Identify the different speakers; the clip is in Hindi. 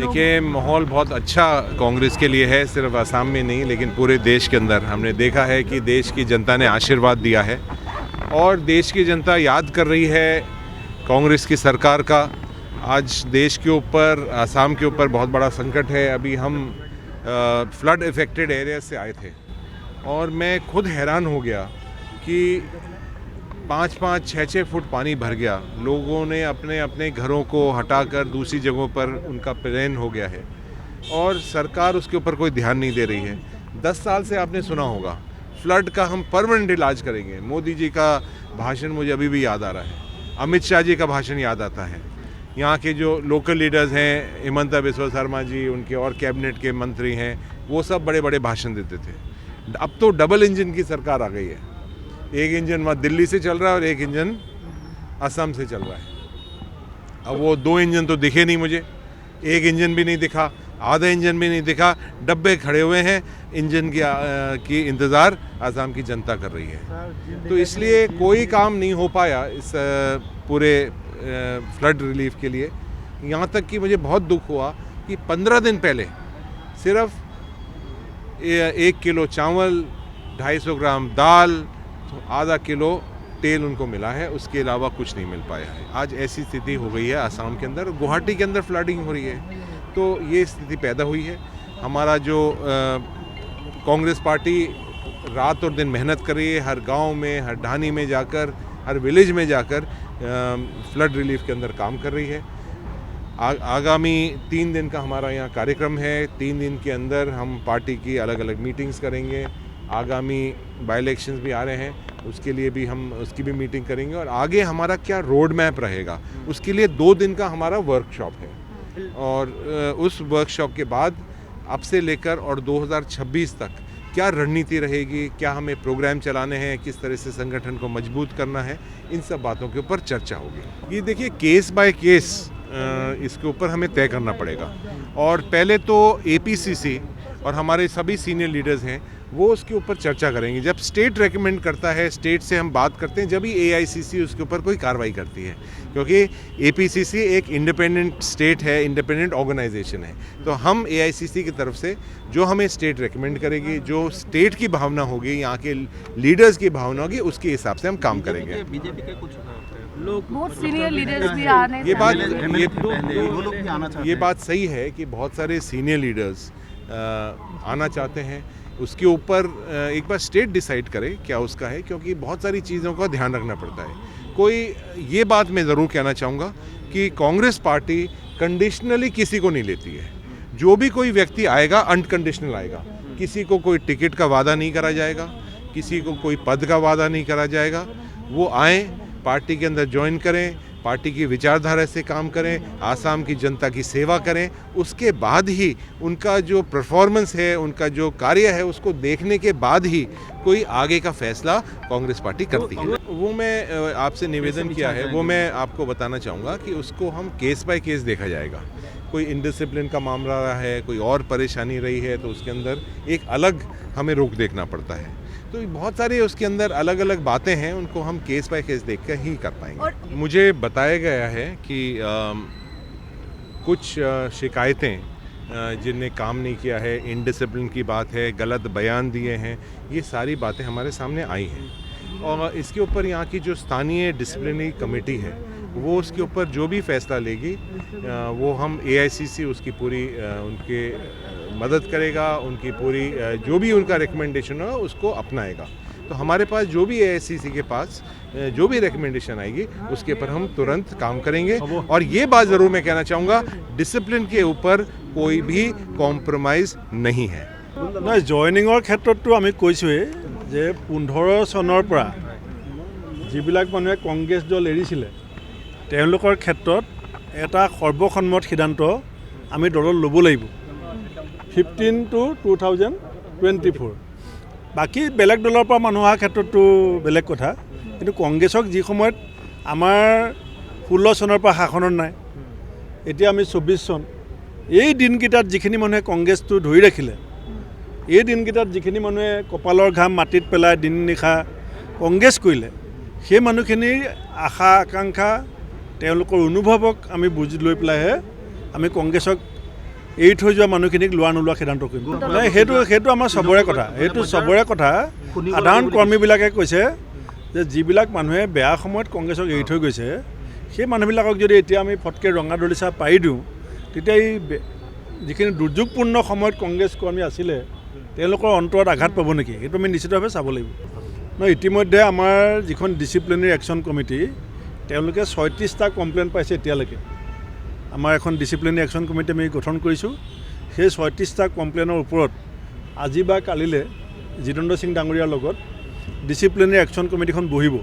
Speaker 1: देखिए, माहौल बहुत अच्छा कांग्रेस के लिए है, सिर्फ असम में नहीं लेकिन पूरे देश के अंदर। हमने देखा है कि देश की जनता ने आशीर्वाद दिया है और देश की जनता याद कर रही है कांग्रेस की सरकार का। आज देश के ऊपर, असम के ऊपर बहुत बड़ा संकट है। अभी हम फ्लड इफेक्टेड एरिया से आए थे और मैं खुद हैरान हो गया कि 5-5, 6-6 फुट पानी भर गया। लोगों ने अपने अपने घरों को हटाकर दूसरी जगहों पर उनका प्लेन हो गया है और सरकार उसके ऊपर कोई ध्यान नहीं दे रही है। 10 साल से आपने सुना होगा फ्लड का हम परमानेंट इलाज करेंगे। मोदी जी का भाषण मुझे अभी भी याद आ रहा है, अमित शाह जी का भाषण याद आता है। यहाँ के जो लोकल लीडर्स हैं, हिमंता बिस्वा शर्मा जी, उनके और कैबिनेट के मंत्री हैं, वो सब बड़े बड़े भाषण देते थे। अब तो डबल इंजन की सरकार आ गई है। एक इंजन वहाँ दिल्ली से चल रहा है और एक इंजन असम से चल रहा है। अब वो 2 इंजन तो दिखे नहीं मुझे, एक इंजन भी नहीं दिखा, आधा इंजन भी नहीं दिखा, डब्बे खड़े हुए हैं। इंजन की इंतज़ार असम की जनता कर रही है। तो इसलिए कोई काम नहीं हो पाया इस पूरे फ्लड रिलीफ के लिए। यहाँ तक कि मुझे बहुत दुख हुआ कि 15 दिन पहले सिर्फ 1 किलो चावल, 250 ग्राम दाल, आधा किलो तेल उनको मिला है, उसके अलावा कुछ नहीं मिल पाया है। आज ऐसी स्थिति हो गई है असम के अंदर, गुवाहाटी के अंदर फ्लडिंग हो रही है। तो ये स्थिति पैदा हुई है। हमारा जो कांग्रेस पार्टी रात और दिन मेहनत कर रही है, हर गांव में, हर ढानी में जाकर, हर विलेज में जाकर फ्लड रिलीफ के अंदर काम कर रही है। आगामी 3 दिन का हमारा यहाँ कार्यक्रम है। 3 दिन के अंदर हम पार्टी की अलग अलग मीटिंग्स करेंगे। आगामी बाई इलेक्शंस भी आ रहे हैं, उसके लिए भी हम उसकी भी मीटिंग करेंगे और आगे हमारा क्या रोड मैप रहेगा, उसके लिए 2 दिन का हमारा वर्कशॉप है। और उस वर्कशॉप के बाद अब से लेकर और 2026 तक क्या रणनीति रहेगी, क्या हमें प्रोग्राम चलाने हैं, किस तरह से संगठन को मजबूत करना है, इन सब बातों के ऊपर चर्चा होगी। ये देखिए, केस बाय केस इसके ऊपर हमें तय करना पड़ेगा। और पहले तो APCC और हमारे सभी सीनियर लीडर्स हैं, वो उसके ऊपर चर्चा करेंगे। जब स्टेट रेकमेंड करता है, स्टेट से हम बात करते हैं, जब ही AICC उसके ऊपर कोई कार्रवाई करती है, क्योंकि APCC एक इंडिपेंडेंट स्टेट है, इंडिपेंडेंट ऑर्गेनाइजेशन है। तो हम AICC की तरफ से जो हमें स्टेट रेकमेंड करेगी, जो स्टेट की भावना होगी, यहाँ के लीडर्स की भावना होगी, उसके हिसाब से हम काम करेंगे।
Speaker 2: बीजेपी के कुछ
Speaker 3: बहुत सीनियर लीडर्स भी आने
Speaker 1: ये बात सही है कि बहुत सारे सीनियर लीडर्स आना चाहते हैं। उसके ऊपर एक बार स्टेट डिसाइड करे क्या उसका है, क्योंकि बहुत सारी चीज़ों का ध्यान रखना पड़ता है। ये बात मैं ज़रूर कहना चाहूँगा कि कांग्रेस पार्टी कंडीशनली किसी को नहीं लेती है। जो भी कोई व्यक्ति आएगा अनकंडीशनल आएगा। किसी को कोई टिकट का वादा नहीं करा जाएगा, किसी को कोई पद का वादा नहीं करा जाएगा। वो आएँ, पार्टी के अंदर ज्वाइन करें, पार्टी की विचारधारा से काम करें, आसाम की जनता की सेवा करें। उसके बाद ही उनका जो परफॉर्मेंस है, उनका जो कार्य है, उसको देखने के बाद ही कोई आगे का फैसला कांग्रेस पार्टी करती है। वो मैं आपसे निवेदन किया है, वो मैं आपको बताना चाहूँगा कि उसको हम केस बाय केस देखा जाएगा। कोई इनडिसिप्लिन का मामला रहा है, कोई और परेशानी रही है, तो उसके अंदर एक अलग हमें रुख देखना पड़ता है। तो बहुत सारे उसके अंदर अलग अलग बातें हैं, उनको हम केस बाय केस देख कर ही कर पाएंगे। मुझे बताया गया है कि कुछ शिकायतें जिनने काम नहीं किया है, इनडिसिप्लिन की बात है, गलत बयान दिए हैं, ये सारी बातें हमारे सामने आई हैं। और इसके ऊपर यहाँ की जो स्थानीय डिसिप्लिनरी कमेटी है, वो उसके ऊपर जो भी फैसला लेगी, वो हम AICC उसकी पूरी उनके मदद करेगा, उनकी पूरी जो भी उनका रिकमेंडेशन हो उसको अपनाएगा। तो हमारे पास जो भी AICC के पास जो भी रिकमेंडेशन आएगी, उसके ऊपर हम तुरंत काम करेंगे। और ये बात ज़रूर मैं कहना चाहूँगा, डिसिप्लिन के ऊपर कोई भी कॉम्प्रोमाइज़ नहीं है।
Speaker 4: नहीं, जॉइनिंगर क्षेत्रतो आमी কৈছোৱে যে 15 চনৰ পৰা যিবিলাক মানুহে কংগ্ৰেছ দল এৰিছিলে, তেওঁলোকৰ ক্ষেত্ৰত এটা সৰ্বসন্মত সিদ্ধান্ত আমি দলত ল'ব লাগিব 15 to 2024। বাকী বেলেগ দলৰ পৰা মানুহ অহাৰ ক্ষেত্ৰতো বেলেগ কথা, কিন্তু কংগ্ৰেছক যি সময়ত আমাৰ 16 চনৰ পৰা শাসনত নাই, এতিয়া আমি 24 চন, এই দিনকেইটাত যিখিনি মানুহে কংগ্ৰেছটো ধৰি ৰাখিলে, এই দিনকেইটাত যিখিনি মানুহে কপালৰ ঘাম মাটিত পেলাই দিন নিশা কংগ্ৰেছ কৰিলে, সেই মানুহখিনিৰ আশা আকাংক্ষা, তেওঁলোকৰ অনুভৱক আমি বুজি লৈ পেলাইহে আমি কংগ্ৰেছক এৰি থৈ যোৱা মানুহখিনিক লোৱা নোলোৱা সিদ্ধান্ত কৰিম মানে সেইটো আমাৰ চবৰে কথা সাধাৰণ কৰ্মীবিলাকে কৈছে যে যিবিলাক মানুহে বেয়া সময়ত কংগ্ৰেছক এৰি থৈ গৈছে সেই মানুহবিলাকক যদি এতিয়া আমি ফটকৈ ৰঙা দলিচা পাৰি দিওঁ তেতিয়া এই যিখিনি দুৰ্যোগপূৰ্ণ সময়ত কংগ্ৰেছ কৰ্মী আছিলে তেওঁলোকৰ অন্তৰত আঘাত পাব নেকি সেইটো আমি নিশ্চিতভাৱে চাব লাগিব ইতিমধ্যে আমাৰ যিখন ডিচিপ্লিনাৰী একশ্যন কমিটি তেওঁলোকে 36টা কমপ্লেইন পাইছে এতিয়ালৈকে আমাৰ এখন ডিচিপ্লিনাৰী একশ্যন কমিটি আমি গঠন কৰিছোঁ সেই 36টা কমপ্লেইনৰ ওপৰত আজি বা কালিলৈ জিতেন্দ্ৰ সিং ডাঙৰীয়াৰ লগত ডিচিপ্লিনাৰী একশ্যন কমিটিখন বহিব